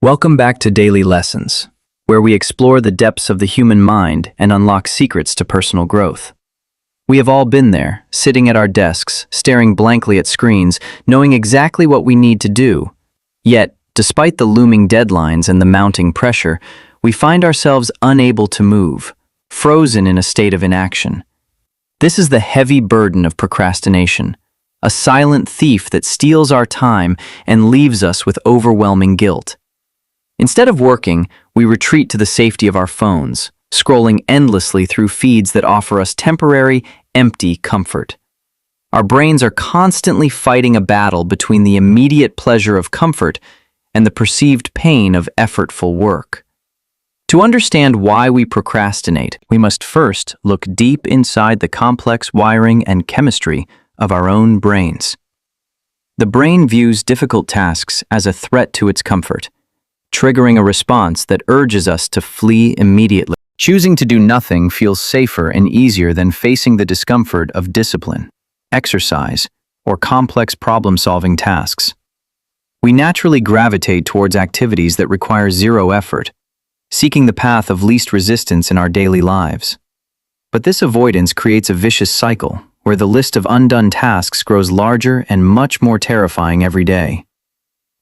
Welcome back to Daily Lessons, where we explore the depths of the human mind and unlock secrets to personal growth. We have all been there, sitting at our desks, staring blankly at screens, knowing exactly what we need to do. Yet, despite the looming deadlines and the mounting pressure, we find ourselves unable to move, frozen in a state of inaction. This is the heavy burden of procrastination, a silent thief that steals our time and leaves us with overwhelming guilt. Instead of working, we retreat to the safety of our phones, scrolling endlessly through feeds that offer us temporary, empty comfort. Our brains are constantly fighting a battle between the immediate pleasure of comfort and the perceived pain of effortful work. To understand why we procrastinate, we must first look deep inside the complex wiring and chemistry of our own brains. The brain views difficult tasks as a threat to its comfort, triggering a response that urges us to flee immediately. Choosing to do nothing feels safer and easier than facing the discomfort of discipline, exercise, or complex problem-solving tasks. We naturally gravitate towards activities that require zero effort, seeking the path of least resistance in our daily lives. But this avoidance creates a vicious cycle where the list of undone tasks grows larger and much more terrifying every day.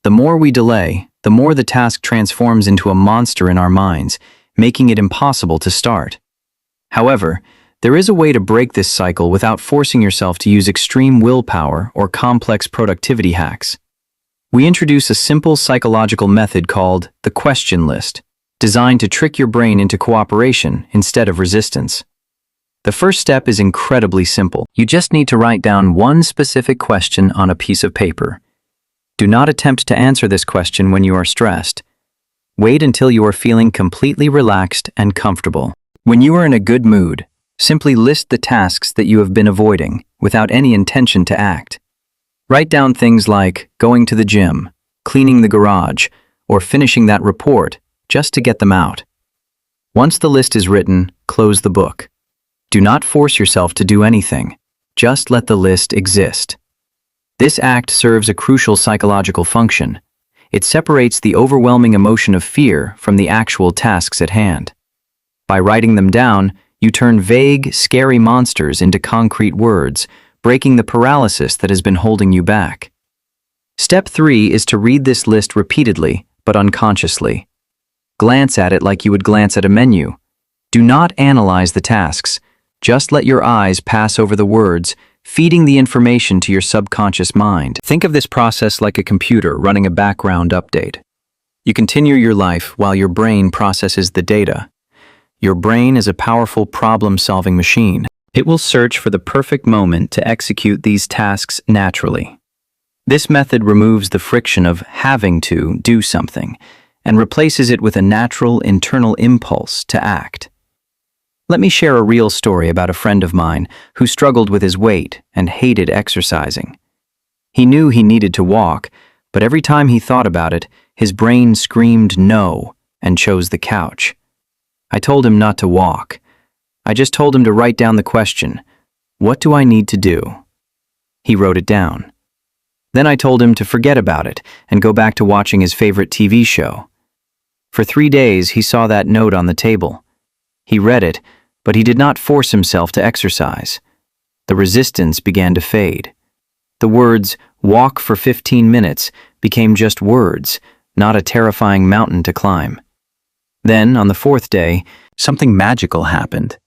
The more we delay, the more the task transforms into a monster in our minds, making it impossible to start. However, there is a way to break this cycle without forcing yourself to use extreme willpower or complex productivity hacks. We introduce a simple psychological method called the question list, designed to trick your brain into cooperation instead of resistance. The first step is incredibly simple. You just need to write down one specific question on a piece of paper. Do not attempt to answer this question when you are stressed. Wait until you are feeling completely relaxed and comfortable. When you are in a good mood, simply list the tasks that you have been avoiding without any intention to act. Write down things like going to the gym, cleaning the garage, or finishing that report just to get them out. Once the list is written, close the book. Do not force yourself to do anything. Just let the list exist. This act serves a crucial psychological function. It separates the overwhelming emotion of fear from the actual tasks at hand. By writing them down, you turn vague, scary monsters into concrete words, breaking the paralysis that has been holding you back. Step 3 is to read this list repeatedly, but unconsciously. Glance at it like you would glance at a menu. Do not analyze the tasks. Just let your eyes pass over the words, feeding the information to your subconscious mind. Think of this process like a computer running a background update. You continue your life while your brain processes the data. Your brain is a powerful problem-solving machine. It will search for the perfect moment to execute these tasks naturally. This method removes the friction of having to do something and replaces it with a natural internal impulse to act. Let me share a real story about a friend of mine who struggled with his weight and hated exercising. He knew he needed to walk, but every time he thought about it, his brain screamed no and chose the couch. I told him not to walk. I just told him to write down the question, "What do I need to do?" He wrote it down. Then I told him to forget about it and go back to watching his favorite TV show. For 3 days, he saw that note on the table. He read it, but he did not force himself to exercise. The resistance began to fade. The words, "walk for 15 minutes," became just words, not a terrifying mountain to climb. Then, on the 4th day, something magical happened.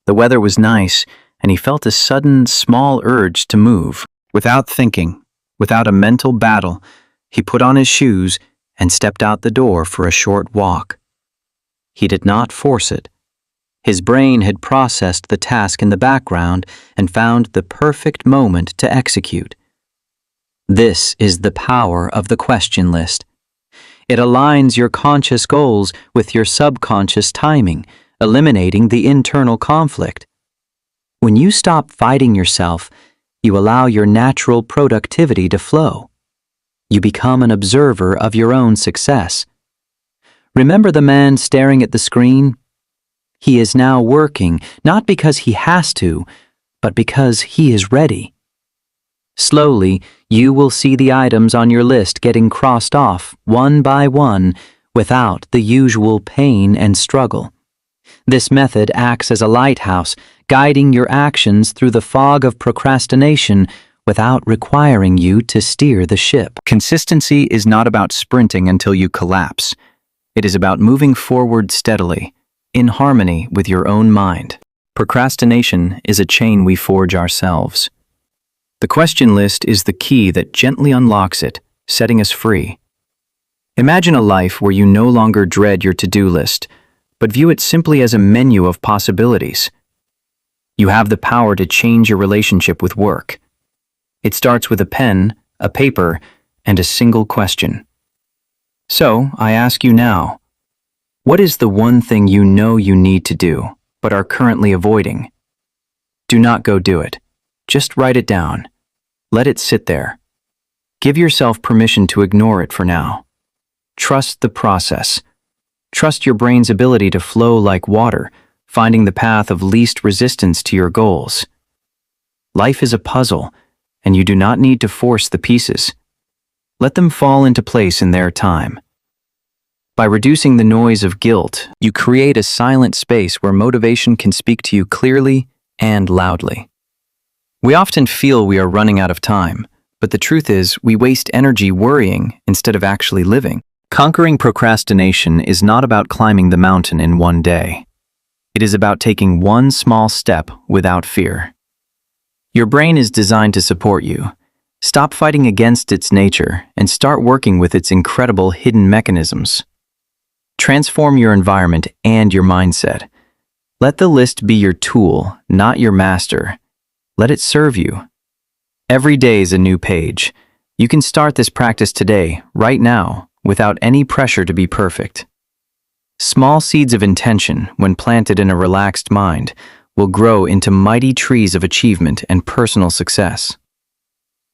The weather was nice, and he felt a sudden, small urge to move. Without thinking, without a mental battle, he put on his shoes and stepped out the door for a short walk. He did not force it. His brain had processed the task in the background and found the perfect moment to execute. This is the power of the question list. It aligns your conscious goals with your subconscious timing, eliminating the internal conflict. When you stop fighting yourself, you allow your natural productivity to flow. You become an observer of your own success. Remember the man staring at the screen? He is now working, not because he has to, but because he is ready. Slowly, you will see the items on your list getting crossed off one by one without the usual pain and struggle. This method acts as a lighthouse, guiding your actions through the fog of procrastination without requiring you to steer the ship. Consistency is not about sprinting until you collapse. It is about moving forward steadily, in harmony with your own mind. Procrastination is a chain we forge ourselves. The question list is the key that gently unlocks it, setting us free. Imagine a life where you no longer dread your to-do list, but view it simply as a menu of possibilities. You have the power to change your relationship with work. It starts with a pen, a paper, and a single question. So, I ask you now, what is the one thing you know you need to do, but are currently avoiding? Do not go do it. Just write it down. Let it sit there. Give yourself permission to ignore it for now. Trust the process. Trust your brain's ability to flow like water, finding the path of least resistance to your goals. Life is a puzzle, and you do not need to force the pieces. Let them fall into place in their time. By reducing the noise of guilt, you create a silent space where motivation can speak to you clearly and loudly. We often feel we are running out of time, but the truth is we waste energy worrying instead of actually living. Conquering procrastination is not about climbing the mountain in one day. It is about taking one small step without fear. Your brain is designed to support you. Stop fighting against its nature and start working with its incredible hidden mechanisms. Transform your environment and your mindset. Let the list be your tool, not your master. Let it serve you. Every day is a new page. You can start this practice today, right now, without any pressure to be perfect. Small seeds of intention, when planted in a relaxed mind, will grow into mighty trees of achievement and personal success.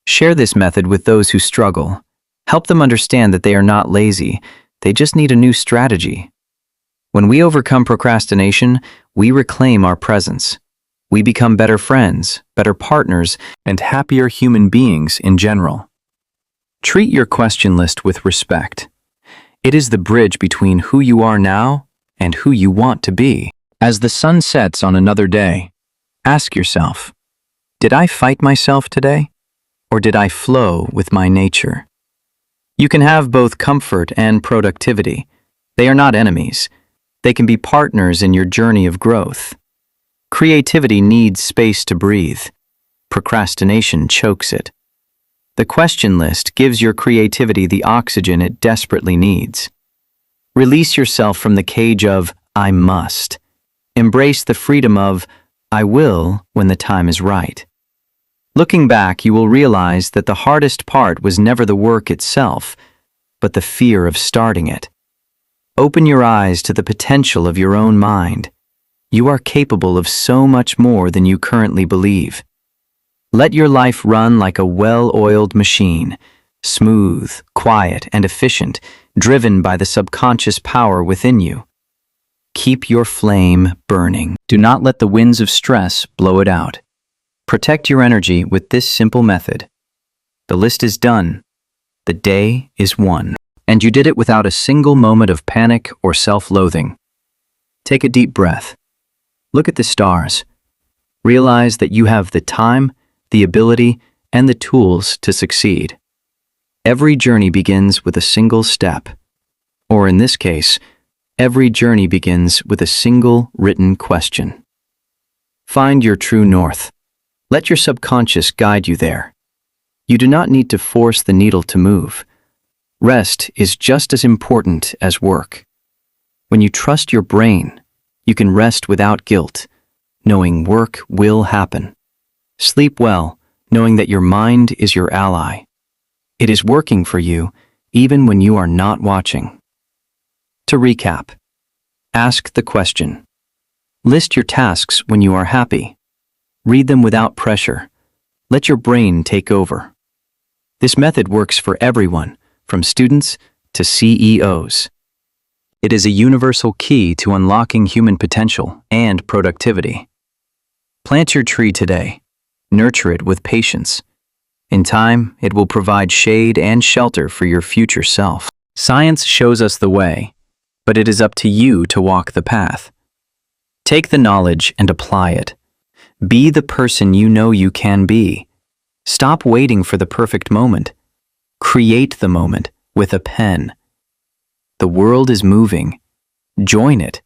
Share this method with those who struggle. Help them understand that they are not lazy, they just need a new strategy. When we overcome procrastination, we reclaim our presence. We become better friends, better partners, and happier human beings in general. Treat your question list with respect. It is the bridge between who you are now and who you want to be. As the sun sets on another day, ask yourself, did I fight myself today? Or did I flow with my nature? You can have both comfort and productivity. They are not enemies. They can be partners in your journey of growth. Creativity needs space to breathe. Procrastination chokes it. The question list gives your creativity the oxygen it desperately needs. Release yourself from the cage of, I must. Embrace the freedom of, I will when the time is right. Looking back, you will realize that the hardest part was never the work itself, but the fear of starting it. Open your eyes to the potential of your own mind. You are capable of so much more than you currently believe. Let your life run like a well-oiled machine, smooth, quiet, and efficient, driven by the subconscious power within you. Keep your flame burning. Do not let the winds of stress blow it out. Protect your energy with this simple method. The list is done. The day is won. And you did it without a single moment of panic or self-loathing. Take a deep breath. Look at the stars. Realize that you have the time, the ability, and the tools to succeed. Every journey begins with a single step. Or in this case, every journey begins with a single written question. Find your true north. Let your subconscious guide you there. You do not need to force the needle to move. Rest is just as important as work. When you trust your brain, you can rest without guilt, knowing work will happen. Sleep well, knowing that your mind is your ally. It is working for you, even when you are not watching. To recap, ask the question. List your tasks when you are happy. Read them without pressure. Let your brain take over. This method works for everyone, from students to CEOs. It is a universal key to unlocking human potential and productivity. Plant your tree today. Nurture it with patience. In time, it will provide shade and shelter for your future self. Science shows us the way, but it is up to you to walk the path. Take the knowledge and apply it. Be the person you know you can be. Stop waiting for the perfect moment. Create the moment with a pen. The world is moving. Join it.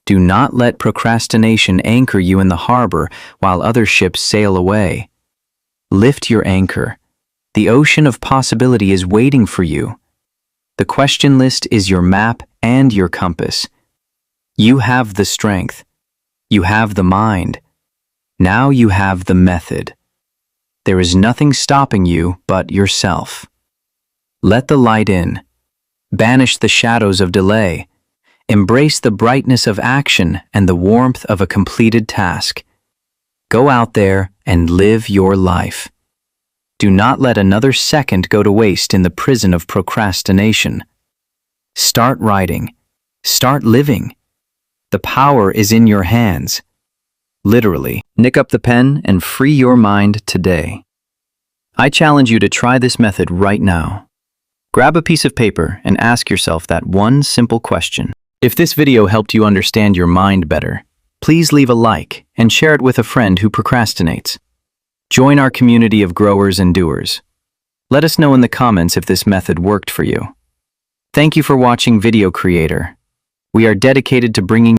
Do not let procrastination anchor you in the harbor while other ships sail away. Lift your anchor. The ocean of possibility is waiting for you. The question list is your map and your compass. You have the strength. You have the mind. Now you have the method. There is nothing stopping you but yourself. Let the light in. Banish the shadows of delay. Embrace the brightness of action and the warmth of a completed task. Go out there and live your life. Do not let another second go to waste in the prison of procrastination. Start writing. Start living. The power is in your hands. Literally, nick up the pen and free your mind today. I challenge you to try this method right now. Grab a piece of paper and ask yourself that one simple question. If this video helped you understand your mind better, please leave a like and share it with a friend who procrastinates. Join our community of growers and doers. Let us know in the comments if this method worked for you. Thank you for watching, Video Creator. We are dedicated to bringing